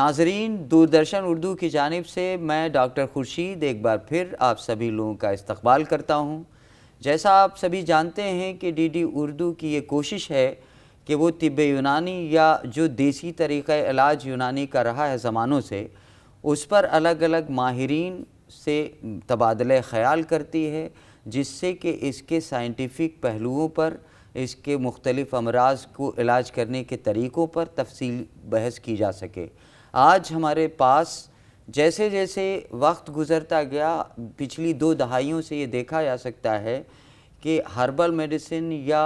नाजरीन, दूरदर्शन उर्दू की जानिब से मैं डॉक्टर खुर्शीद एक बार फिर आप सभी लोगों का इस्तकबाल करता हूँ। जैसा आप सभी जानते हैं कि डीडी उर्दू की ये कोशिश है कि वो तिब्ब यूनानी या जो देसी तरीक़ा इलाज यूनानी का रहा है ज़मानों से, उस पर अलग अलग माहिरीन से तबादला ख़याल करती है, जिससे कि इसके साइंटिफिक पहलुओं पर, इसके मुख्तलिफ़ अमराज़ को इलाज करने के तरीक़ों पर तफसील बहस की जा सके। आज हमारे पास जैसे जैसे वक्त गुज़रता गया, पिछली 2 दहाइयों से ये देखा जा सकता है कि हर्बल मेडिसिन या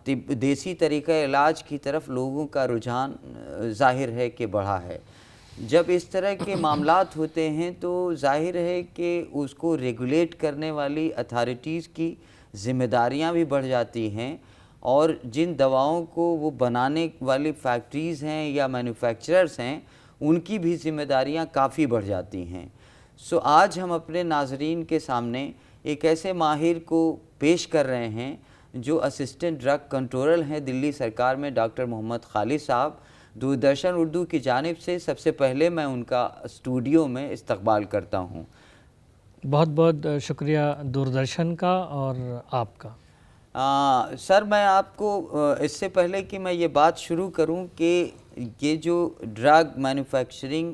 देसी तरीक़ा इलाज की तरफ लोगों का रुझान ज़ाहिर है कि बढ़ा है। जब इस तरह के मामलात होते हैं तो ज़ाहिर है कि उसको रेगुलेट करने वाली अथॉरिटीज़ की ज़िम्मेदारियां भी बढ़ जाती हैं, और जिन दवाओं को वो बनाने वाली फैक्ट्रीज़ हैं या मैन्युफैक्चरर्स हैं, उनकी भी ज़िम्मेदारियां काफ़ी बढ़ जाती हैं। सो आज हम अपने नाज़रीन के सामने एक ऐसे माहिर को पेश कर रहे हैं जो असिस्टेंट ड्रग कंट्रोलर हैं दिल्ली सरकार में, डॉक्टर मोहम्मद खालिद साहब। दूरदर्शन उर्दू की जानिब से सबसे पहले मैं उनका स्टूडियो में इस्तकबाल करता हूँ। बहुत बहुत शुक्रिया दूरदर्शन का और आपका। सर, मैं आपको इससे पहले कि मैं ये बात शुरू करूं कि ये जो ड्रग मैन्युफैक्चरिंग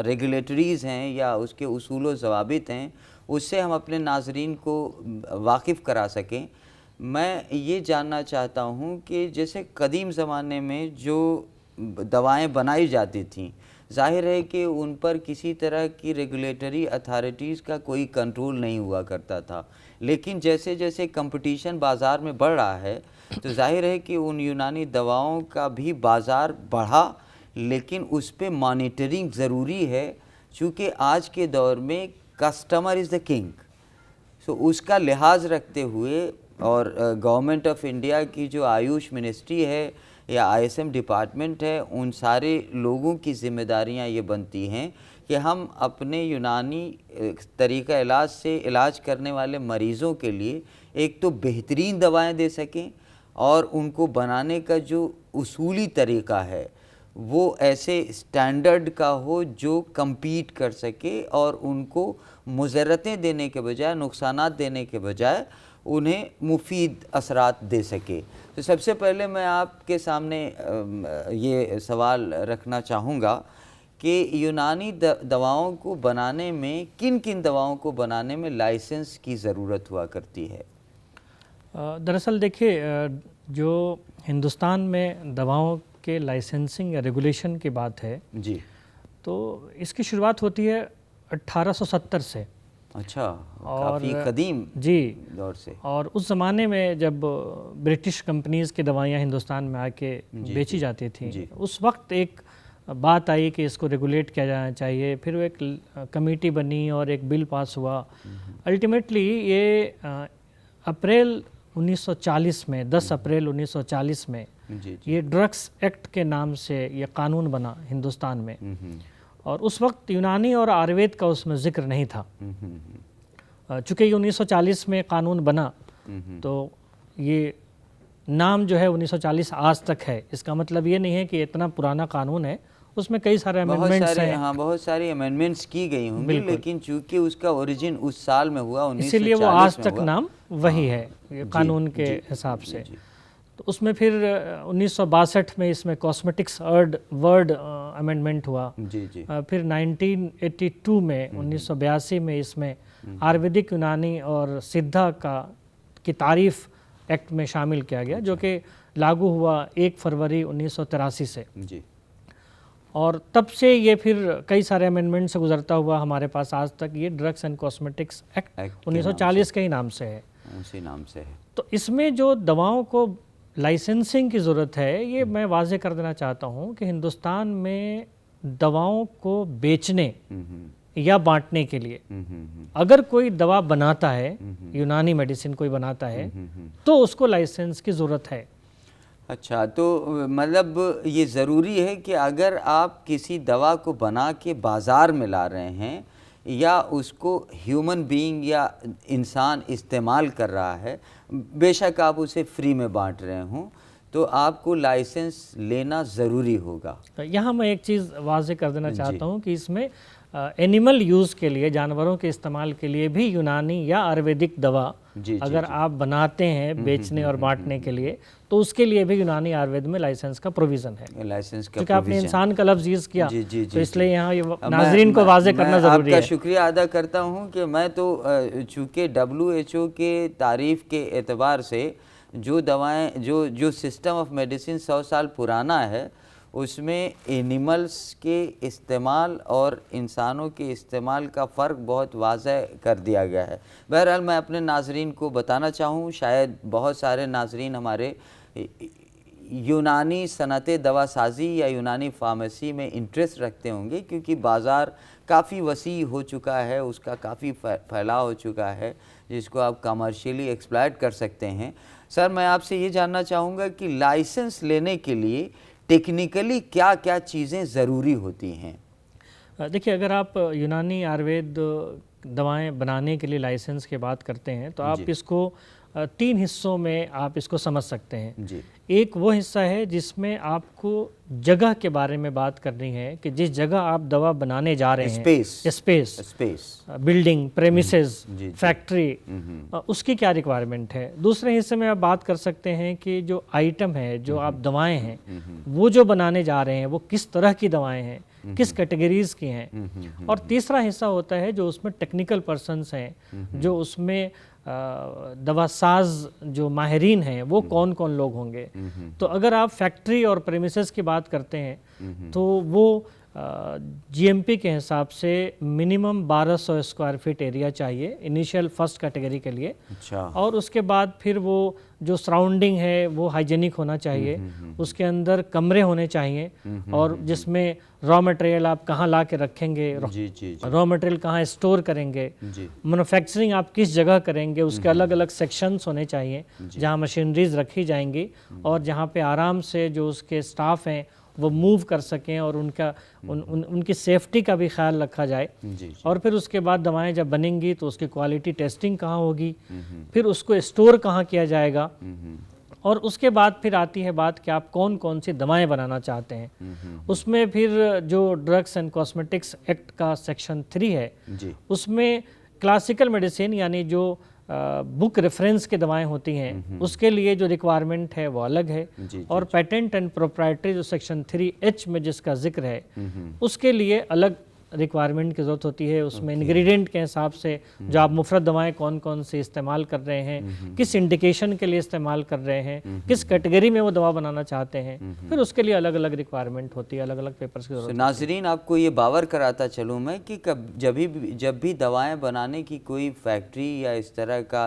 रेगुलेटरीज़ हैं या उसके उसूल व ज़वाबित हैं, उससे हम अपने नाज़रीन को वाकिफ़ करा सकें, मैं ये जानना चाहता हूं कि जैसे कदीम ज़माने में जो दवाएं बनाई जाती थीं, ज़ाहिर है कि उन पर किसी तरह की रेगुलेटरी अथॉरिटीज़ का कोई कंट्रोल नहीं हुआ करता था। लेकिन जैसे जैसे कंपटीशन बाज़ार में बढ़ रहा है, तो ज़ाहिर है कि उन यूनानी दवाओं का भी बाज़ार बढ़ा, लेकिन उस पे मॉनिटरिंग ज़रूरी है, चूँकि आज के दौर में कस्टमर इज़ द किंग। सो उसका लिहाज रखते हुए, और गवर्नमेंट ऑफ इंडिया की जो आयुष मिनिस्ट्री है या आईएसएम डिपार्टमेंट है, उन सारे लोगों की ज़िम्मेदारियां ये बनती हैं कि हम अपने यूनानी तरीक़ा इलाज से इलाज करने वाले मरीज़ों के लिए एक तो बेहतरीन दवाएं दे सकें, और उनको बनाने का जो उसूली तरीक़ा है वो ऐसे स्टैंडर्ड का हो जो कम्पीट कर सके, और उनको मुज़र्रतें देने के बजाय, नुकसानात देने के बजाय उन्हें मुफीद असरात दे सके। तो सबसे पहले मैं आपके सामने ये सवाल रखना चाहूँगा कि यूनानी दवाओं को बनाने में, किन किन दवाओं को बनाने में लाइसेंस की ज़रूरत हुआ करती है? दरअसल देखिए, जो हिंदुस्तान में दवाओं के लाइसेंसिंग या रेगुलेशन की बात है जी, तो इसकी शुरुआत होती है 1870 से। अच्छा, और काफ़ी कदीम जी दौर से। और उस ज़माने में जब ब्रिटिश कंपनीज़ की दवाइयाँ हिंदुस्तान में आके बेची जाती थी, उस वक्त एक बात आई कि इसको रेगुलेट किया जाना चाहिए। फिर वो एक कमेटी बनी और एक बिल पास हुआ। अल्टीमेटली ये अप्रैल 1940 में, 10 अप्रैल 1940 में ये ड्रग्स एक्ट के नाम से ये कानून बना हिंदुस्तान में। और उस वक्त यूनानी और आयुर्वेद का उसमें ज़िक्र नहीं था। चूँकि ये 1940 में कानून बना, तो ये नाम जो है 1940 आज तक है। इसका मतलब ये नहीं है कि इतना पुराना कानून है, उसमें कई सारे अमेंडमेंट्स हैं। हाँ, बहुत सारी अमेंडमेंट्स की गई होंगी, लेकिन चूंकि उसका ओरिजिन उस साल में हुआ, 1940 इसीलिए वो आज तक हुआ। नाम वही है ये कानून के हिसाब से। तो उसमें फिर 1962 में इसमें कॉस्मेटिक्स वर्ड अमेंडमेंट हुआ। फिर 1982 में 1982 में इसमें आयुर्वेदिक, यूनानी और सिद्धा की तारीफ एक्ट में शामिल किया गया, जो कि लागू हुआ 1 फरवरी 1983 से। और तब से ये फिर कई सारे अमेंडमेंट से गुजरता हुआ हमारे पास आज तक ये ड्रग्स एंड कॉस्मेटिक्स एक्ट 1940 के ही नाम से है, उसी नाम से है। तो इसमें जो दवाओं को लाइसेंसिंग की ज़रूरत है, ये मैं वाज़े कर देना चाहता हूँ कि हिंदुस्तान में दवाओं को बेचने या बांटने के लिए अगर कोई दवा बनाता है, यूनानी मेडिसिन कोई बनाता है, तो उसको लाइसेंस की ज़रूरत है। अच्छा, तो मतलब ये ज़रूरी है कि अगर आप किसी दवा को बना के बाज़ार में ला रहे हैं या उसको ह्यूमन बीइंग या इंसान इस्तेमाल कर रहा है, बेशक आप उसे फ्री में बांट रहे हों, तो आपको लाइसेंस लेना ज़रूरी होगा। यहाँ मैं एक चीज़ वाज़ेह कर देना चाहता हूँ कि इसमें एनिमल यूज़ के लिए, जानवरों के इस्तेमाल के लिए भी यूनानी या आयुर्वेदिक दवा अगर आप बनाते हैं बेचने और बांटने के लिए, तो उसके लिए भी यूनानी आयुर्वेद में लाइसेंस का प्रोविज़न है। लाइसेंस का क्योंकि आपने इंसान का लफ्ज़ यूज़ किया, तो इसलिए यहाँ ये मैं- नाज़रीन को वाज़ेह करना ज़रूरी है। आपका शुक्रिया अदा करता हूँ कि मैं तो चूँकि WHO के तारीफ़ के एतबार से जो दवाएं जो सिस्टम ऑफ मेडिसिन 100 साल पुराना है, उसमें एनिमल्स के इस्तेमाल और इंसानों के इस्तेमाल का फ़र्क बहुत वाज़ेह कर दिया गया है। बहरहाल मैं अपने नाज़रीन को बताना चाहूँ, शायद बहुत सारे नाज़रीन हमारे यूनानी सनत दवासाजी या यूनानी फार्मेसी में इंटरेस्ट रखते होंगे, क्योंकि बाज़ार काफ़ी वसी हो चुका है, उसका काफ़ी फैलाव हो चुका है, जिसको आप कमर्शियली एक्सप्लॉइट कर सकते हैं। सर, मैं आपसे ये जानना चाहूँगा कि लाइसेंस लेने के लिए टेक्निकली क्या क्या चीज़ें ज़रूरी होती हैं? देखिए, अगर आप यूनानी आयुर्वेद दवाएं बनाने के लिए लाइसेंस की बात करते हैं, तो आप इसको 3 हिस्सों में आप इसको समझ सकते हैं जी। एक वो हिस्सा है जिसमें आपको जगह के बारे में बात करनी है कि जिस जगह आप दवा बनाने जा रहे हैं, स्पेस, बिल्डिंग, प्रेमिसेस, फैक्ट्री, उसकी क्या रिक्वायरमेंट है। दूसरे हिस्से में आप बात कर सकते हैं कि जो आइटम है, जो आप दवाएं हैं, वो जो बनाने जा रहे हैं वो किस तरह की दवाएं हैं, किस कैटेगरीज की हैं। और तीसरा हिस्सा होता है जो उसमें टेक्निकल पर्सन्स हैं, जो उसमें दवासाज जो माहिरीन हैं वो कौन कौन लोग होंगे। तो अगर आप फैक्ट्री और प्रेमिसेस की बात करते हैं तो वो जीएमपी के हिसाब से मिनिमम 1200 स्क्वायर फीट एरिया चाहिए इनिशियल फर्स्ट कैटेगरी के लिए। अच्छा। और उसके बाद फिर वो जो सराउंडिंग है वो हाइजेनिक होना चाहिए, उसके अंदर कमरे होने चाहिए और जिसमें रॉ मटेरियल आप कहाँ ला के रखेंगे, रॉ मटेरियल कहाँ स्टोर करेंगे, मैन्युफैक्चरिंग आप किस जगह करेंगे, उसके अलग अलग सेक्शंस होने चाहिए जहाँ मशीनरीज रखी जाएंगी और जहाँ पे आराम से जो उसके स्टाफ हैं वो मूव कर सकें और उनकी सेफ्टी का भी ख्याल रखा जाए। और फिर उसके बाद दवाएं जब बनेंगी तो उसकी क्वालिटी टेस्टिंग कहाँ होगी, फिर उसको स्टोर कहाँ किया जाएगा, और उसके बाद फिर आती है बात कि आप कौन कौन सी दवाएं बनाना चाहते हैं। उसमें फिर जो ड्रग्स एंड कॉस्मेटिक्स एक्ट का सेक्शन 3 है, उसमें क्लासिकल मेडिसिन यानी जो बुक रेफरेंस की दवाएं होती हैं उसके लिए जो रिक्वायरमेंट है वो अलग है। और पेटेंट एंड प्रोप्राइटरी जो सेक्शन 3H में जिसका जिक्र है उसके लिए अलग रिक्वायरमेंट की ज़रूरत होती है। उसमें इंग्रेडिएंट के हिसाब से जो आप मुफ्रद दवाएं कौन कौन से इस्तेमाल कर रहे हैं, किस इंडिकेशन के लिए इस्तेमाल कर रहे हैं, किस कैटेगरी में वो दवा बनाना चाहते हैं, फिर उसके लिए अलग अलग रिक्वायरमेंट होती है, अलग अलग पेपर्स की ज़रूरत। नाज़रीन, आपको ये बावर कराता चलूँ मैं कि जब भी दवाएं बनाने की कोई फैक्ट्री या इस तरह का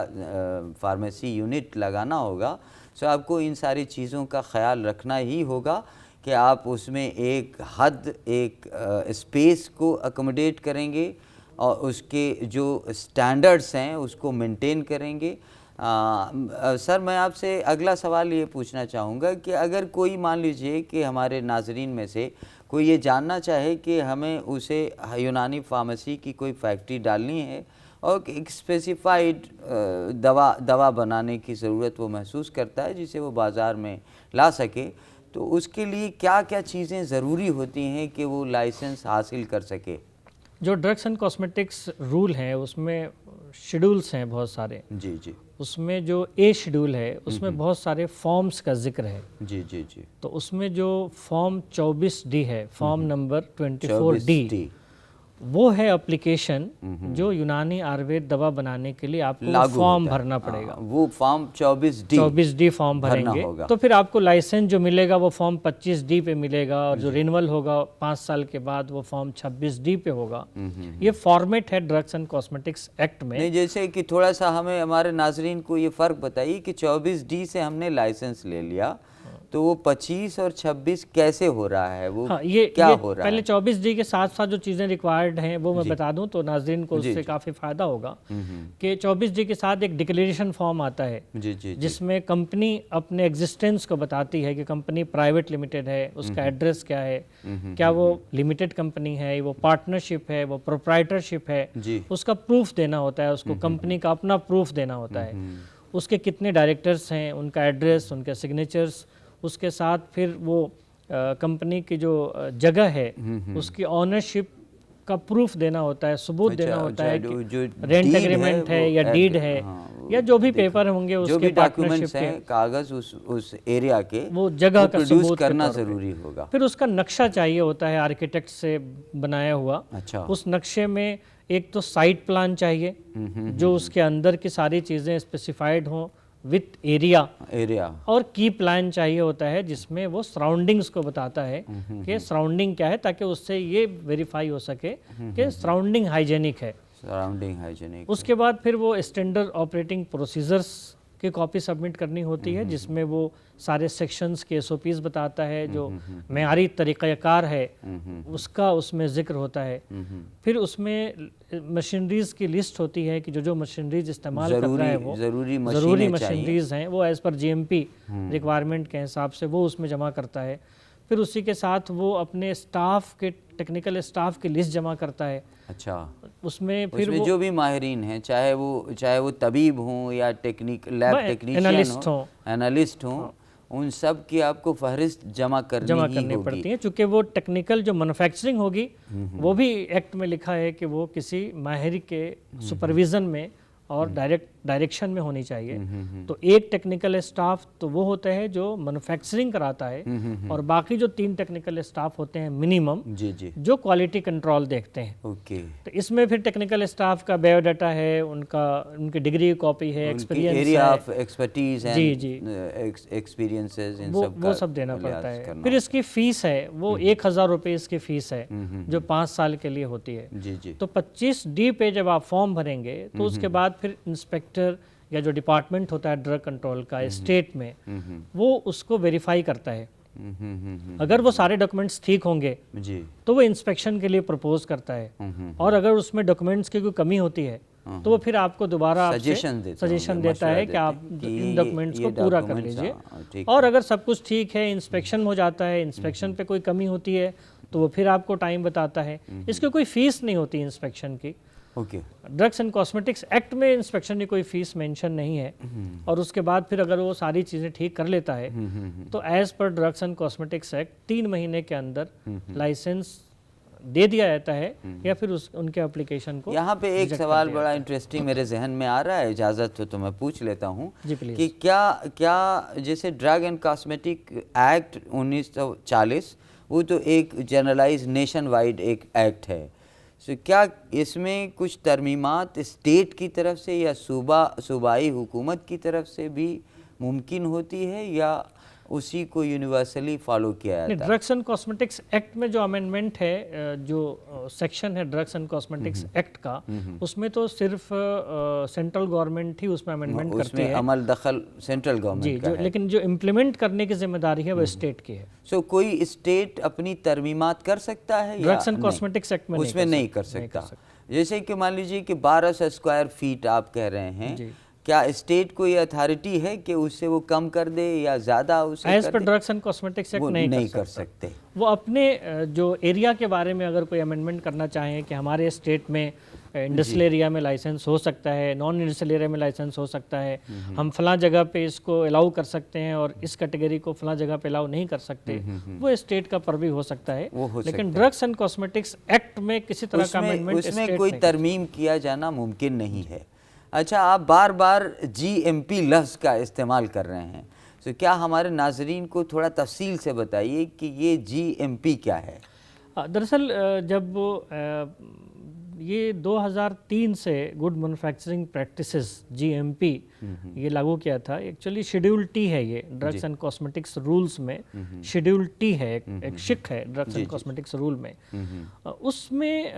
फार्मेसी यूनिट लगाना होगा, तो आपको इन सारी चीज़ों का ख्याल रखना ही होगा कि आप उसमें एक हद, एक स्पेस को अकोमोडेट करेंगे और उसके जो स्टैंडर्ड्स हैं उसको मेंटेन करेंगे। सर, मैं आपसे अगला सवाल ये पूछना चाहूँगा कि अगर कोई मान लीजिए कि हमारे नाजरीन में से कोई ये जानना चाहे कि हमें उसे यूनानी फार्मेसी की कोई फैक्ट्री डालनी है और एक स्पेसिफाइड दवा बनाने की ज़रूरत वो महसूस करता है जिसे वो बाज़ार में ला सके, तो उसके लिए क्या क्या चीज़ें ज़रूरी होती हैं कि वो लाइसेंस हासिल कर सके? जो ड्रग्स एंड कॉस्मेटिक्स रूल हैं उसमें शेड्यूल्स हैं बहुत सारे। जी। उसमें जो ए शेड्यूल है उसमें बहुत सारे फॉर्म्स का जिक्र है। जी। तो उसमें जो फॉर्म 24D है, फॉर्म नंबर 24D, वो है एप्लीकेशन जो यूनानी आयुर्वेद दवा बनाने के लिए आपको फॉर्म भरना पड़ेगा। वो फॉर्म 24D फॉर्म भरेंगे तो फिर आपको लाइसेंस जो मिलेगा वो फॉर्म 25D पे मिलेगा और जो रिन्यूअल होगा 5 साल के बाद वो फॉर्म 26D पे होगा। ये फॉर्मेट है ड्रग्स एंड कॉस्मेटिक्स एक्ट में। नहीं, जैसे कि थोड़ा सा हमें हमारे नाजरीन को ये फ़र्क बताइए कि 24D से हमने लाइसेंस ले लिया तो वो 25 और 26 कैसे हो रहा है, वो क्या हो रहा है? पहले 24D के साथ साथ जो चीज़ें रिक्वायर्ड हैं वो मैं बता दूं तो नाज़रीन को उससे काफ़ी फ़ायदा होगा कि 24D के साथ एक डिक्लेरेशन फॉर्म आता है जिसमें कंपनी अपने एग्जिस्टेंस को बताती है कि कंपनी प्राइवेट लिमिटेड है, उसका एड्रेस क्या है, क्या वो लिमिटेड कंपनी है, वो पार्टनरशिप है, वो प्रोप्राइटरशिप है, उसका प्रूफ देना होता है, उसको कंपनी का अपना प्रूफ देना होता है, उसके कितने डायरेक्टर्स हैं, उनका एड्रेस, उनके सिग्नेचर्स, उसके साथ फिर वो कंपनी की जो जगह है उसकी ऑनरशिप का प्रूफ देना होता है, सबूत देना होता है कि जो रेंट एग्रीमेंट है या डीड है या जो भी पेपर होंगे जो उसके भी डॉक्यूमेंट्स हैं, कागज उस एरिया के वो जगह का प्रोड्यूस सबूत करना जरूरी होगा। फिर उसका नक्शा चाहिए होता है आर्किटेक्ट से बनाया हुआ। अच्छा। उस नक्शे में एक तो साइट प्लान चाहिए जो उसके अंदर की सारी चीज़ें स्पेसिफाइड हों विथ एरिया, और की प्लान चाहिए होता है जिसमें वो सराउंडिंग्स को बताता है कि सराउंडिंग क्या है, ताकि उससे ये वेरीफाई हो सके कि सराउंडिंग हाइजेनिक है। उसके बाद फिर वो स्टैंडर्ड ऑपरेटिंग प्रोसीजर्स की कॉपी सबमिट करनी होती है जिसमें वो सारे सेक्शंस के एसओपीज बताता है, जो मेयारी तरीक़ाकार है उसका उसमें जिक्र होता है। फिर उसमें मशीनरीज की लिस्ट होती है कि जो मशीनरीज इस्तेमाल कर रहा है वो ज़रूरी मशीनरीज हैं, वो एज़ पर जीएमपी रिक्वायरमेंट के हिसाब से वो उसमें जमा करता है। फिर उसी के साथ वो अपने स्टाफ के टेक्निकल स्टाफ की लिस्ट जमा करता है। अच्छा। उसमें फिर वो जो भी माहिरीन हैं, चाहे वो तबीब हों या लैब टेक्नीशियन हो, एनालिस्ट हों, उन सब की आपको फहरिस्त जमा करनी पड़ती है। चूँकि वो टेक्निकल जो मैन्युफैक्चरिंग होगी वो भी एक्ट में लिखा है कि वो किसी माहिर के सुपरविज़न में और डायरेक्शन में होनी चाहिए। तो एक टेक्निकल स्टाफ तो वो होता है जो मैन्युफैक्चरिंग कराता है और बाकी जो 3 टेक्निकल स्टाफ होते हैं मिनिमम जो क्वालिटी कंट्रोल देखते हैं। ओके। तो इसमें फिर टेक्निकल स्टाफ का बायोडाटा है, उनकी डिग्री कॉपी है, experience area of expertise and experiences, वो सब देना पड़ता है। फिर इसकी फीस है वो 1000 रुपये इसकी फीस है जो 5 साल के लिए होती है। तो 25D पे जब आप फॉर्म भरेंगे तो उसके बाद फिर इंस्पेक्टर या जो डिपार्टमेंट होता है ड्रग कंट्रोल का स्टेट में वो उसको वेरीफाई करता है। अगर वो सारे डॉक्यूमेंट्स ठीक होंगे तो वो इंस्पेक्शन के लिए प्रपोज करता है, और अगर उसमें डॉक्यूमेंट्स की कोई कमी होती है तो वो फिर आपको दोबारा सजेशन देता है कि आप इन डॉक्यूमेंट्स को पूरा कर लीजिए। और अगर सब कुछ ठीक है, इंस्पेक्शन हो जाता है, इंस्पेक्शन पे कोई कमी होती है तो वो फिर आपको टाइम बताता है। इसकी कोई फीस नहीं होती इंस्पेक्शन की। ड्रग्स एंड कॉस्मेटिक्स एक्ट में इंस्पेक्शन की कोई फीस मेंशन नहीं है। और उसके बाद फिर अगर वो सारी चीज़ें ठीक कर लेता है तो as per drugs and cosmetics act 3 महीने के अंदर लाइसेंस दे दिया जाता है या फिर उनके एप्लीकेशन को। यहाँ पे एक सवाल बड़ा इंटरेस्टिंग मेरे जहन में आ रहा है, इजाज़त हो तो मैं पूछ लेता हूँ कि क्या जैसे ड्रग एंड कॉस्मेटिक एक्ट 1940 वो तो एक जनरलाइज नेशन वाइड एक एक्ट है, तो क्या इसमें कुछ तरमीमात स्टेट की तरफ से या सूबाई हुकूमत की तरफ से भी मुमकिन होती है या उसी को यूनिवर्सली फॉलो किया जाता है? ड्रग्स एंड कॉस्मेटिक्स एक्ट में जो अमेंडमेंट है, जो सेक्शन है ड्रग्स एंड कॉस्मेटिक्स एक्ट का, उसमें तो सिर्फ सेंट्रल गवर्नमेंट ही उसमें अमेंडमेंट करती है। अमल दखल सेंट्रल गवर्नमेंट का है, लेकिन जो इम्प्लीमेंट करने की जिम्मेदारी है वो स्टेट की है। सो कोई स्टेट अपनी तरमीमात कर सकता है? ड्रग्स एंड कॉस्मेटिक्स एक्ट में उसमें नहीं कर सकता। जैसे कि मान लीजिए कि 1200 स्क्वायर फीट आप कह रहे हैं, क्या स्टेट को ये अथॉरिटी है कि उससे वो कम कर दे या ज़्यादा उसे as per drugs and cosmetics act नहीं कर सकते। वो अपने जो एरिया के बारे में अगर कोई अमेंडमेंट करना चाहें कि हमारे स्टेट में इंडस्ट्रियल एरिया में लाइसेंस हो सकता है, नॉन इंडस्ट्रियल एरिया में लाइसेंस हो सकता है, हम फलां जगह पे इसको अलाउ कर सकते हैं और इस कैटेगरी को फलां जगह पे अलाउ नहीं कर सकते, वो स्टेट का पर्वी हो सकता है। लेकिन ड्रग्स एंड कॉस्मेटिक्स एक्ट में किसी तरह का अमेंडमेंट उसमें कोई तरमीम किया जाना मुमकिन नहीं है। अच्छा, आप बार बार GMP लफ्ज़ का इस्तेमाल कर रहे हैं, तो क्या हमारे नाजरीन को थोड़ा तफसील से बताइए कि ये GMP क्या है? दरअसल जब ये 2003 से गुड मैन्युफैक्चरिंग प्रैक्टिसेस GMP ये लागू किया था। एक्चुअली शेड्यूल T है ये ड्रग्स एंड कॉस्मेटिक्स रूल्स में, शेड्यूल T है, एक शिक है ड्रग्स एंड कॉस्मेटिक्स रूल में। उसमें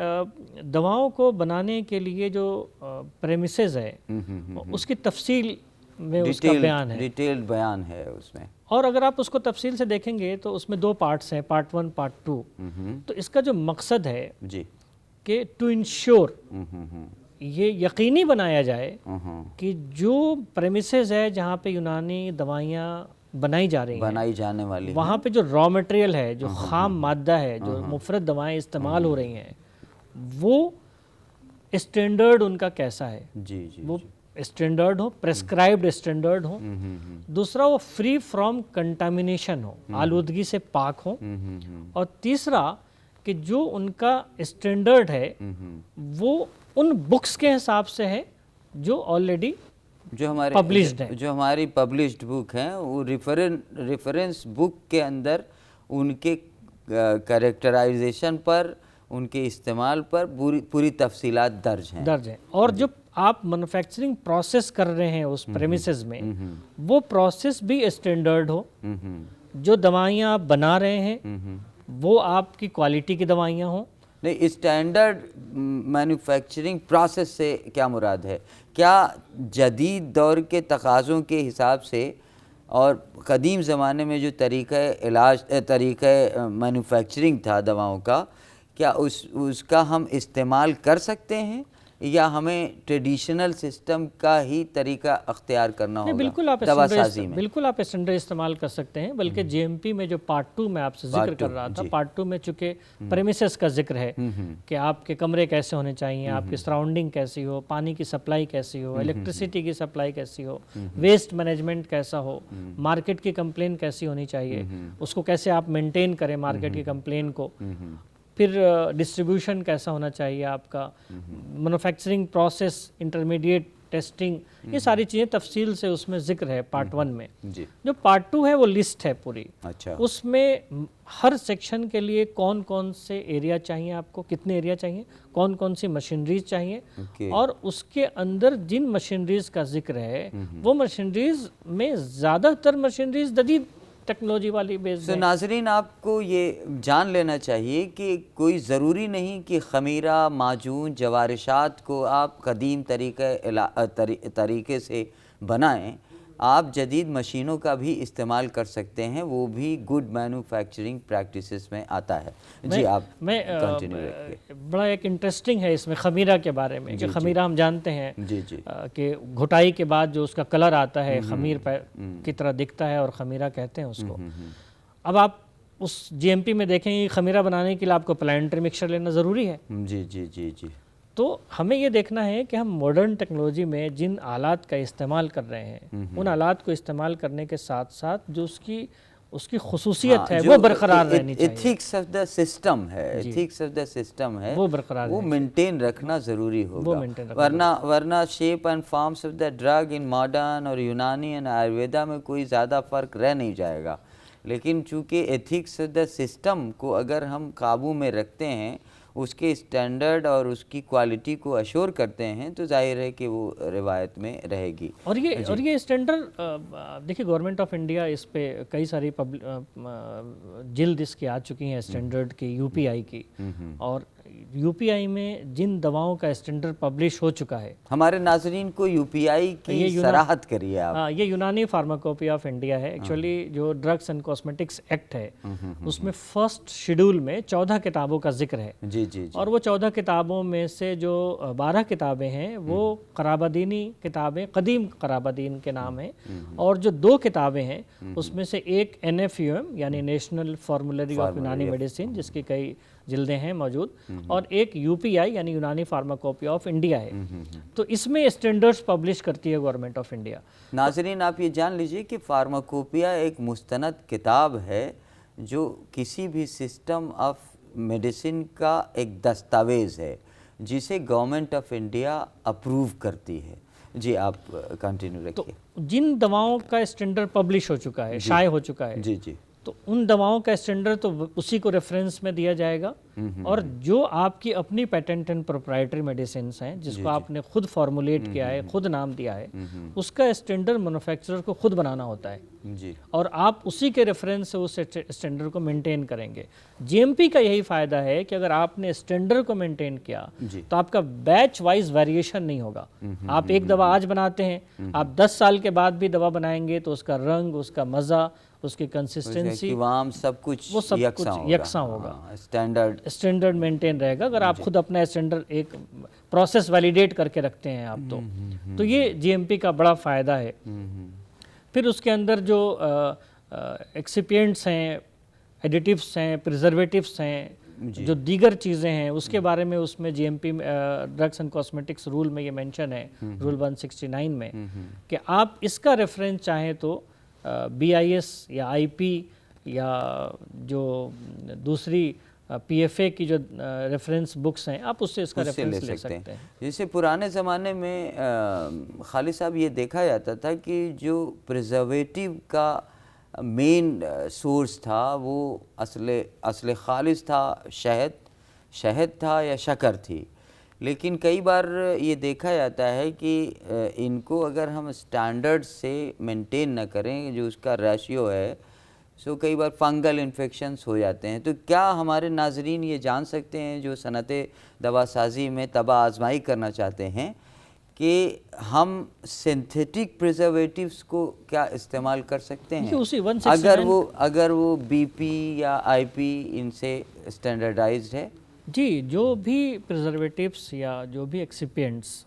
दवाओं को बनाने के लिए जो प्रेमिसेस है उसकी तफसील में उसका बयान है, डिटेल्ड बयान है उसमें। और अगर आप उसको तफसील से देखेंगे तो उसमें 2 पार्ट्स हैं, पार्ट 1 पार्ट 2। तो इसका जो मकसद है कि टू इंश्योर ये यकीनी बनाया जाए कि जो प्रेमिसेस है जहाँ पे यूनानी दवाइयाँ बनाई जा रही हैं, बनाई जाने वाली, वहाँ पे जो रॉ मटेरियल है, जो खाम मादा है, जो मुफ्रद दवाएं इस्तेमाल हो रही हैं, वो स्टैंडर्ड उनका कैसा है, वो स्टैंडर्ड हो, प्रेस्क्राइब्ड स्टैंडर्ड हो। दूसरा वो फ्री फ्रॉम कंटामिनेशन हो, आलूदगी से पाक हो। और तीसरा कि जो उनका स्टैंडर्ड है वो उन बुक्स के हिसाब से है जो ऑलरेडी जो हमारे पब्लिश्ड है, जो हमारी पब्लिश्ड बुक हैं वो रेफरेंस बुक के अंदर उनके कैरेक्टराइजेशन पर, उनके इस्तेमाल पर पूरी तफसीलात दर्ज हैं। और जो आप मैन्युफैक्चरिंग प्रोसेस कर रहे हैं उस प्रेमिसेस में, वो प्रोसेस भी स्टैंडर्ड हो। जो दवाइयाँ आप बना रहे हैं वो आपकी क्वालिटी की दवाइयाँ हों। नहीं, स्टैंडर्ड मैन्युफैक्चरिंग प्रोसेस से क्या मुराद है? क्या जदीद दौर के तकाज़ों के हिसाब से और क़दीम ज़माने में जो तरीक़ा मैन्युफैक्चरिंग था दवाओं का, क्या उसका हम इस्तेमाल कर सकते हैं या हमें ट्रेडिशनल सिस्टम का ही तरीका अख्तियार करना होगा? बिल्कुल आप दवासाजी में बिल्कुल आप स्टैंडर्ड इस्तेमाल कर सकते हैं। बल्कि जेएमपी में जो पार्ट 2 में आपसे जिक्र कर रहा था, पार्ट 2 में चूँकि प्रेमिसेस का जिक्र है कि आपके कमरे कैसे होने चाहिए, आपकी सराउंडिंग कैसी हो, पानी की सप्लाई कैसी हो, इलेक्ट्रिसिटी की सप्लाई कैसी हो, वेस्ट मैनेजमेंट कैसा हो, मार्केट की कंप्लेन कैसी होनी चाहिए, उसको कैसे आप मेंटेन करें मार्केट की कंप्लेन को, फिर डिस्ट्रीब्यूशन कैसा होना चाहिए आपका, मैन्युफैक्चरिंग प्रोसेस, इंटरमीडिएट टेस्टिंग, ये सारी चीज़ें तफसील से उसमें जिक्र है पार्ट 1 में। जो पार्ट 2 है वो लिस्ट है पूरी। अच्छा। उसमें हर सेक्शन के लिए कौन कौन से एरिया चाहिए आपको, कितने एरिया चाहिए, कौन कौन सी मशीनरीज चाहिए, और उसके अंदर जिन मशीनरीज का जिक्र है वो मशीनरीज में ज़्यादातर मशीनरीज जदीद टेक्नोलॉजी वाली बेस्ड है। नाज़रीन, आपको ये जान लेना चाहिए कि कोई ज़रूरी नहीं कि ख़मीरा, माजून, जवारिशात को आप कदीम तरीके से बनाएं। आप जदीद मशीनों का भी इस्तेमाल कर सकते हैं, वो भी गुड मैन्युफैक्चरिंग प्रैक्टिसेस में आता है। जी, आप कंटिन्यू रखिए। बड़ा एक इंटरेस्टिंग है इसमें ख़मीरा के बारे में कि ख़मीरा हम जानते हैं जी कि घुटाई के बाद जो उसका कलर आता है ख़मीर की तरह दिखता है और ख़मीरा कहते हैं उसको। अब आप उस जीएमपी में देखेंगे ख़मीरा बनाने के लिए आपको प्लानेटरी मिक्सचर लेना ज़रूरी है। जी जी जी जी। तो हमें ये देखना है कि हम मॉडर्न टेक्नोलॉजी में जिन आलात का इस्तेमाल कर रहे हैं उन आलात को इस्तेमाल करने के साथ साथ जो उसकी खुसूसियत है वो बरकरार रहनी चाहिए। एथिक्स ऑफ द सिस्टम है, एथिक्स ऑफ द सिस्टम है, वो बरकरार, वो मेंटेन रखना ज़रूरी होगा। वरना shape and forms of the drug in modern और यूनानी एंड आयुर्वेदा में कोई ज़्यादा फ़र्क रह नहीं जाएगा। लेकिन चूँकि एथिक्स ऑफ द सिस्टम को अगर हम काबू में रखते हैं, उसके स्टैंडर्ड और उसकी क्वालिटी को अश्योर करते हैं, तो जाहिर है कि वो रिवायत में रहेगी। और ये स्टैंडर्ड देखिए, गवर्नमेंट ऑफ इंडिया इस पे कई सारी जिल्द इसकी आ चुकी हैं स्टैंडर्ड की, यूपीआई की। और यूपीआई में जिन दवाओं का स्टैंडर्ड पब्लिश हो चुका है, हमारे नाजरीन को यूपीआई की सराहत करिए आप। ये यूनानी फार्माकोपिया ऑफ इंडिया है। एक्चुअली जो ड्रग्स एंड कॉस्मेटिक्स एक्ट है उसमें फर्स्ट शेड्यूल में 14 किताबों का जिक्र है। जी जी। और वो 14 किताबों में से जो 12 किताबें हैं वो कराबादीनी किताबें, कदीम कराबादीन के नाम है। और जो 2 किताबें हैं उसमें से एक NFUM यानी नेशनल फॉर्मूलरी ऑफ यूनानी मेडिसिन, जिसकी कई जिल्दें हैं मौजूद, और एक UPI यानी यूनानी फार्माकोपिया ऑफ इंडिया है। तो इसमें स्टैंडर्ड्स पब्लिश करती है गवर्नमेंट ऑफ इंडिया। नाजरीन, आप ये जान लीजिए कि फार्माकोपिया एक मुस्तनद किताब है जो किसी भी सिस्टम ऑफ मेडिसिन का एक दस्तावेज़ है जिसे गवर्नमेंट ऑफ इंडिया अप्रूव करती है। जी, आप कंटिन्यू रखिए। तो जिन दवाओं का स्टैंडर्ड पब्लिश हो चुका है, शाये हो चुका है, जी जी, तो उन दवाओं का स्टैंडर्ड तो उसी को रेफरेंस में दिया जाएगा। और जो आपकी अपनी पेटेंट एंड प्रोप्राइटरी मेडिसिन हैं जिसको आपने खुद फॉर्मुलेट किया है, खुद नाम दिया है, उसका स्टैंडर्ड मैन्युफैक्चरर को खुद बनाना होता है जी। और आप उसी के रेफरेंस से उस स्टैंडर्ड को मेंटेन करेंगे। जीएमपी का यही फ़ायदा है कि अगर आपने स्टैंडर्ड को मेंटेन किया तो आपका बैच वाइज वेरिएशन नहीं होगा। आप एक दवा आज बनाते हैं, आप 10 साल के बाद भी दवा बनाएंगे तो उसका रंग, उसका मज़ा, उसकी कंसिस्टेंसी, सब कुछ वो सब कुछ यकसा होगा, स्टैंडर्ड मेंटेन रहेगा। अगर आप खुद अपना स्टैंडर्ड एक प्रोसेस वैलिडेट करके रखते हैं आप तो ये जीएमपी का बड़ा फ़ायदा है। फिर उसके अंदर जो एक्सिपिएंट्स हैं, एडिटिव्स हैं, प्रिजर्वेटिव्स हैं, जो दीगर चीज़ें हैं उसके बारे में उसमें GMP drugs and cosmetics rule में ये मेंशन है, रूल 169 में, कि आप इसका रेफरेंस चाहें तो BIS या IP या जो दूसरी PFA की जो रेफरेंस बुक्स हैं आप उससे इसका रेफरेंस ले सकते हैं। जैसे पुराने ज़माने में खालिद साहब ये देखा जाता था कि जो प्रिजर्वेटिव का मेन सोर्स था वो असले खालिज था, शहद था या शक्कर थी। लेकिन कई बार ये देखा जाता है कि इनको अगर हम स्टैंडर्ड से मेंटेन न करें, जो उसका रेशियो है, सो कई बार फंगल इन्फेक्शंस हो जाते हैं। तो क्या हमारे नाजरीन ये जान सकते हैं जो सनत दवासाजी में तबा आजमाई करना चाहते हैं कि हम सिंथेटिक प्रिजर्वेटिव्स को क्या इस्तेमाल कर सकते हैं उसी 169 अगर वो BP या IP इनसे स्टैंडर्डाइज्ड है? जी, जो भी प्रिजर्वेटिव्स या जो भी एक्सिपिएंट्स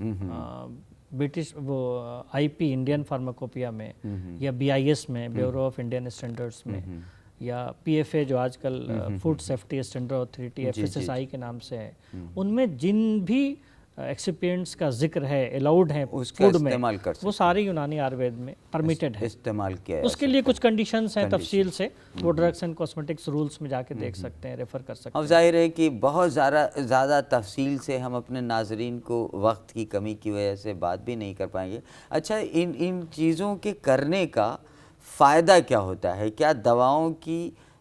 ब्रिटिश वो IP इंडियन फार्माकोपिया में या BIS में, ब्यूरो ऑफ इंडियन स्टैंडर्ड्स में, या PFA जो आजकल food safety standard authority FSSAI के नाम से है, उनमें जिन भी एक्सिपिएंट्स का जिक्र है, अलाउड है फूड में, वो सारे यूनानी आयुर्वेद में परमिटेड है, इस्तेमाल किया है। उसके लिए कुछ कंडीशंस हैं, तफसील से वो ड्रग्स एंड कॉस्मेटिक्स रूल्स में जाके देख सकते हैं, रेफर कर सकते हैं। अब जाहिर है कि बहुत ज़्यादा तफसील से हम अपने नाजरीन को वक्त की कमी की वजह से बात भी नहीं कर पाएंगे। अच्छा, इन चीज़ों के करने का फ़ायदा क्या होता है? क्या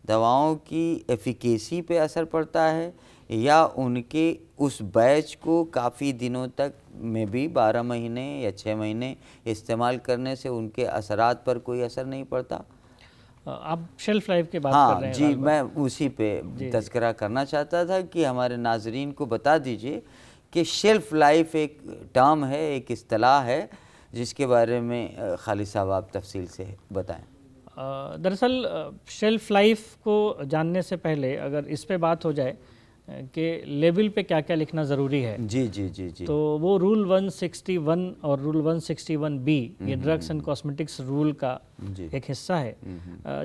दवाओं की एफिकेसी पे असर पड़ता है या उनके उस बैच को काफ़ी दिनों तक में भी 12 महीने या 6 महीने इस्तेमाल करने से उनके असरात पर कोई असर नहीं पड़ता? आप शेल्फ लाइफ की बात कर रहे हैं? जी, मैं उसी पे तज़किरा करना चाहता था कि हमारे नाजरीन को बता दीजिए कि शेल्फ लाइफ एक टर्म है, एक इस्तिलाह है, जिसके बारे में खालिद साहब आप तफसील से बताएं। दरअसल शेल्फ लाइफ को जानने से पहले अगर इस पे बात हो जाए कि लेबल पे क्या क्या लिखना ज़रूरी है, जी, तो वो रूल 161 और रूल 161B ये ड्रग्स एंड कॉस्मेटिक्स रूल का एक हिस्सा है,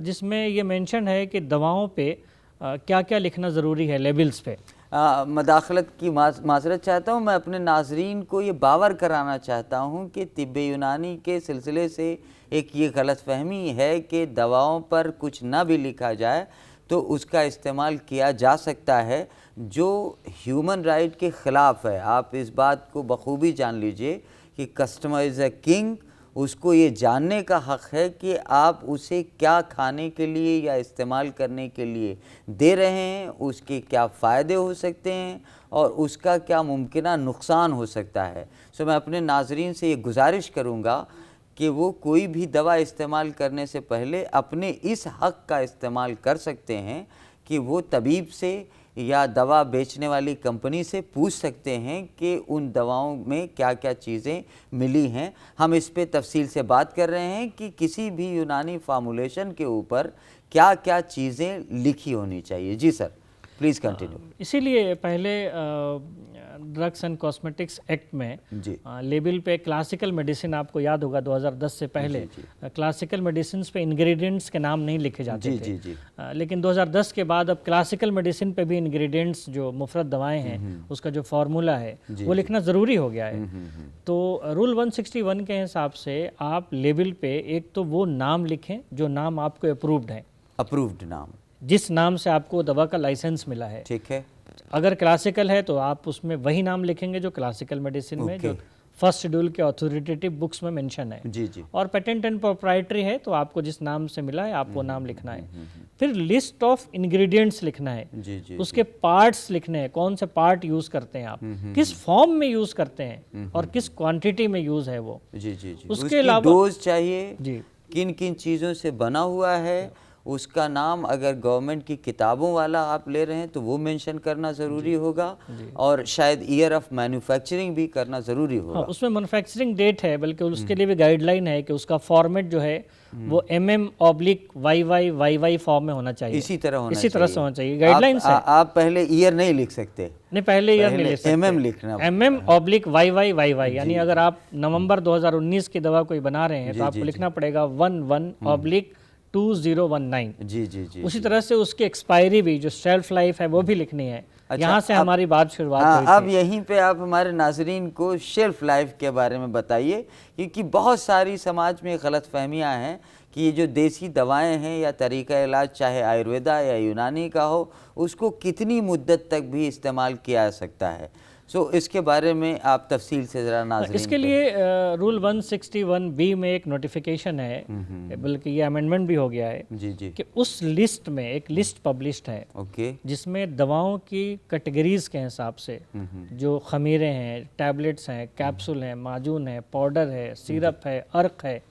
जिसमें ये मेंशन है कि दवाओं पे क्या क्या लिखना ज़रूरी है लेबल्स पे। मदाखलत की माजरत चाहता हूँ, मैं अपने नाजरीन को ये बावर कराना चाहता हूँ कि तिब्ब यूनानी के सिलसिले से एक ये गलतफहमी है कि दवाओं पर कुछ ना भी लिखा जाए तो उसका इस्तेमाल किया जा सकता है, जो ह्यूमन राइट के ख़िलाफ़ है। आप इस बात को बखूबी जान लीजिए कि कस्टमर इज़ अ किंग, उसको ये जानने का हक़ है कि आप उसे क्या खाने के लिए या इस्तेमाल करने के लिए दे रहे हैं, उसके क्या फ़ायदे हो सकते हैं और उसका क्या मुमकिना नुकसान हो सकता है। सो मैं अपने नाजरीन से ये गुजारिश करूँगा कि वो कोई भी दवा इस्तेमाल करने से पहले अपने इस हक़ का इस्तेमाल कर सकते हैं कि वो तबीब से या दवा बेचने वाली कंपनी से पूछ सकते हैं कि उन दवाओं में क्या क्या चीज़ें मिली हैं। हम इस पे तफसील से बात कर रहे हैं कि किसी भी यूनानी फार्मूलेशन के ऊपर क्या क्या चीज़ें लिखी होनी चाहिए। जी सर, प्लीज़ कंटिन्यू। इसीलिए पहले ड्रग्स एंड कॉस्मेटिक्स एक्ट में लेबल पे क्लासिकल मेडिसिन, आपको याद होगा 2010 से पहले क्लासिकल मेडिसिन पे इंग्रेडिएंट्स के नाम नहीं लिखे जाते थे, लेकिन 2010 के बाद अब क्लासिकल मेडिसिन पे भी इंग्रेडिएंट्स जो मुफरत दवाएं हैं उसका जो फार्मूला है वो लिखना ज़रूरी हो गया है। तो रूल 161 के हिसाब से आप लेबल पे एक तो वो नाम लिखें जो नाम आपको अप्रूव्ड नाम, जिस नाम से आपको दवा का लाइसेंस मिला है, ठीक है। अगर क्लासिकल है तो आप उसमें वही नाम लिखेंगे जो क्लासिकल मेडिसिन में जो फर्स्ट शेड्यूल के अथॉरिटेटिव बुक्स में मेंशन है, जी। और पेटेंट एंड प्रोप्राइटरी है तो आपको जिस नाम से मिला है आप वो नाम लिखना है। फिर लिस्ट ऑफ इंग्रेडिएंट्स लिखना है, जी, उसके पार्ट्स लिखने हैं, कौन से पार्ट यूज करते हैं आप, किस फॉर्म में यूज करते हैं और किस क्वांटिटी में यूज है वो, जी। उसके अलावा डोज चाहिए, जी, किन किन चीज़ों से बना हुआ है, उसका नाम अगर गवर्नमेंट की किताबों वाला आप ले रहे हैं तो वो मेंशन करना ज़रूरी होगा, और शायद ईयर ऑफ मैन्युफैक्चरिंग भी करना ज़रूरी होगा। हाँ, उसमें मैन्युफैक्चरिंग डेट है, बल्कि उसके लिए भी गाइडलाइन है कि उसका फॉर्मेट जो है वो MM/YY फॉर्म में होना चाहिए, इसी तरह से होना चाहिए। गाइडलाइंस है। आप पहले ईयर नहीं लिख सकते, नहीं, पहले ईयर नहीं लिख सकते, MM लिखना, MM/YY। यानी अगर आप नवंबर 2019 की दवा कोई बना रहे हैं तो आपको लिखना पड़ेगा 11/2019 2019। जी जी जी। उसी तरह से उसकी एक्सपायरी भी, जो शेल्फ लाइफ है, वो भी लिखनी है। अच्छा, यहाँ से हमारी बात शुरुआत हाँ, हुई थी। अब यहीं पे आप हमारे नाजरीन को शेल्फ लाइफ के बारे में बताइए, क्योंकि बहुत सारी समाज में गलतफहमियां हैं कि ये जो देसी दवाएं हैं या तरीका इलाज, चाहे आयुर्वेदा या यूनानी का हो, उसको कितनी मुद्दत तक भी इस्तेमाल किया जा सकता है। सो इसके बारे में आप तफसील से ज़रा नाज़रीन इसके लिए रूल 161B में एक नोटिफिकेशन है, बल्कि ये अमेंडमेंट भी हो गया है जी जी। कि उस लिस्ट में एक लिस्ट पब्लिश्ड है, ओके। जिसमें दवाओं की कैटेगरीज के हिसाब से जो खमीरे हैं, टैबलेट्स हैं, कैप्सूल हैं, माजून है, पाउडर है, सिरप है, अर्क है,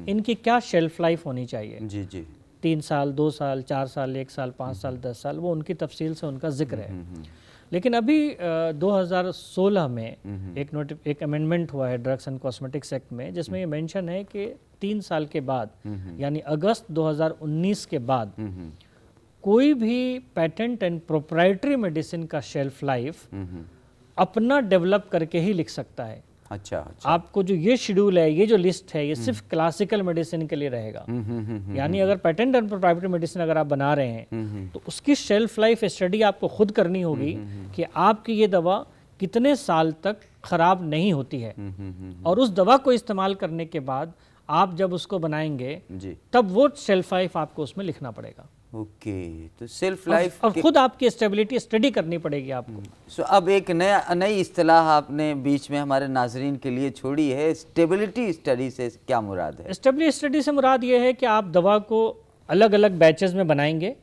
इनकी क्या शेल्फ लाइफ होनी चाहिए। जी जी। 3 साल, 2 साल, 4 साल, 1 साल, 5 साल, 10 साल, वो उनकी तफसील से उनका जिक्र है। लेकिन अभी 2016 में एक अमेंडमेंट हुआ है ड्रग्स एंड कॉस्मेटिक्स एक्ट में, जिसमें ये मेंशन है कि 3 साल के बाद, यानी अगस्त 2019 के बाद, कोई भी पेटेंट एंड प्रोप्राइटरी मेडिसिन का शेल्फ लाइफ अपना डेवलप करके ही लिख सकता है। अच्छा। आपको जो ये शेड्यूल है, ये जो लिस्ट है, ये सिर्फ क्लासिकल मेडिसिन के लिए रहेगा। यानी अगर पेटेंट एंड प्रोप्राइटरी मेडिसिन अगर आप बना रहे हैं, तो उसकी शेल्फ लाइफ स्टडी आपको खुद करनी होगी कि आपकी ये दवा कितने साल तक खराब नहीं होती है, और उस दवा को इस्तेमाल करने के बाद आप जब उसको बनाएंगे तब वो शेल्फ लाइफ आपको उसमें लिखना पड़ेगा। ओके, तो सेल्फ लाइफ और खुद आपकी स्टेबिलिटी स्टडी करनी पड़ेगी आपको। सो अब एक नई इस्तिलाह आपने बीच में हमारे नाजरीन के लिए छोड़ी है, स्टेबिलिटी स्टडी से क्या मुराद है? स्टेबिलिटी स्टडी से मुराद ये है कि आप दवा को अलग अलग बैचेस में बनाएंगे,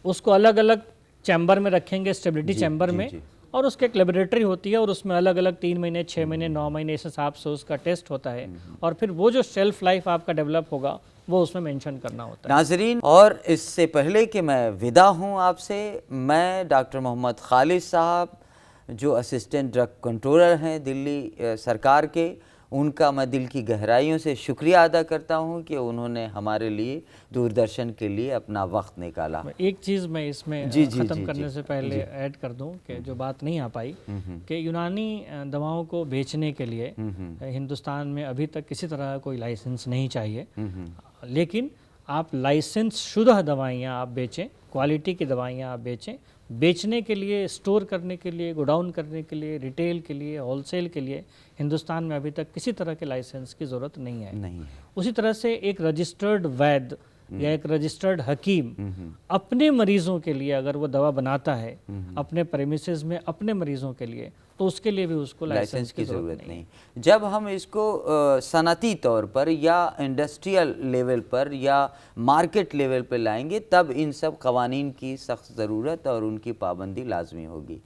उसको अलग अलग चैम्बर में रखेंगे, स्टेबिलिटी चैम्बर में, और उसके एक लेबोरेटरी होती है, और उसमें अलग अलग 3 महीने, 6 महीने, 9 महीने इस हिसाब से उसका टेस्ट होता है, और फिर वो जो शेल्फ लाइफ आपका डेवलप होगा वो उसमें मेंशन करना होता है। नाजरीन, और इससे पहले कि मैं विदा हूं आपसे, मैं डॉक्टर मोहम्मद खालिद साहब, जो असिस्टेंट ड्रग कंट्रोलर हैं दिल्ली सरकार के, उनका मैं दिल की गहराइयों से शुक्रिया अदा करता हूं कि उन्होंने हमारे लिए, दूरदर्शन के लिए अपना वक्त निकाला। एक चीज़ मैं इसमें ख़त्म करने से पहले ऐड कर दूं कि जो बात नहीं आ पाई, कि यूनानी दवाओं को बेचने के लिए हिंदुस्तान में अभी तक किसी तरह का कोई लाइसेंस नहीं चाहिए, लेकिन आप लाइसेंस शुदा दवाइयाँ आप बेचें, क्वालिटी की दवाइयाँ आप बेचें। बेचने के लिए, स्टोर करने के लिए, गोडाउन करने के लिए, रिटेल के लिए, होलसेल के लिए हिंदुस्तान में अभी तक किसी तरह के लाइसेंस की ज़रूरत नहीं है। उसी तरह से एक रजिस्टर्ड वैद्य या एक रजिस्टर्ड हकीम अपने मरीजों के लिए अगर वो दवा बनाता है अपने प्रेमिसेस में अपने मरीजों के लिए, तो उसके लिए भी उसको लाइसेंस की ज़रूरत नहीं। जब हम इसको सनती तौर पर या इंडस्ट्रियल लेवल पर या मार्केट लेवल पर लाएंगे, तब इन सब कवानीन की सख्त ज़रूरत और उनकी पाबंदी लाजमी होगी।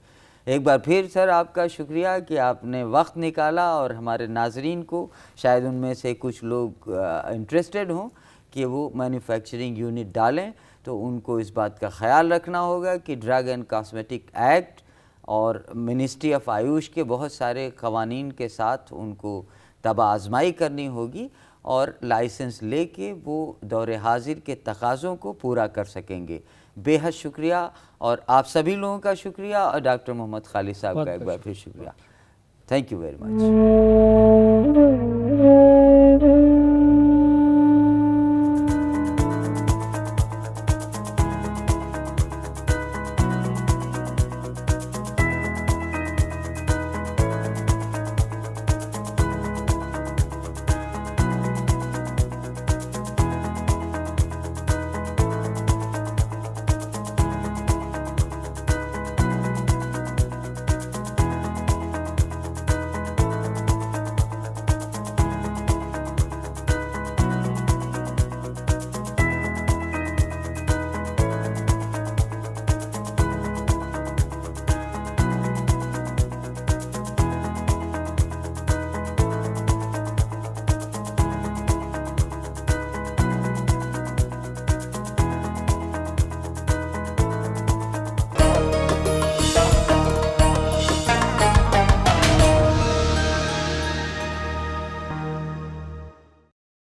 एक बार फिर सर आपका शुक्रिया कि आपने वक्त निकाला, और हमारे नाजरीन को, शायद उनमें से कुछ लोग इंटरेस्टेड हों कि वो मैन्युफैक्चरिंग यूनिट डालें, तो उनको इस बात का ख्याल रखना होगा कि ड्रग एंड कॉस्मेटिक एक्ट और मिनिस्ट्री ऑफ आयुष के बहुत सारे कवानीन के साथ उनको तब आजमाई करनी होगी, और लाइसेंस लेके वो दौरे हाजिर के तकाज़ों को पूरा कर सकेंगे। बेहद शुक्रिया, और आप सभी लोगों का शुक्रिया, और डॉक्टर मोहम्मद खालिद साहब का एक बार फिर शुक्रिया। Thank you very much.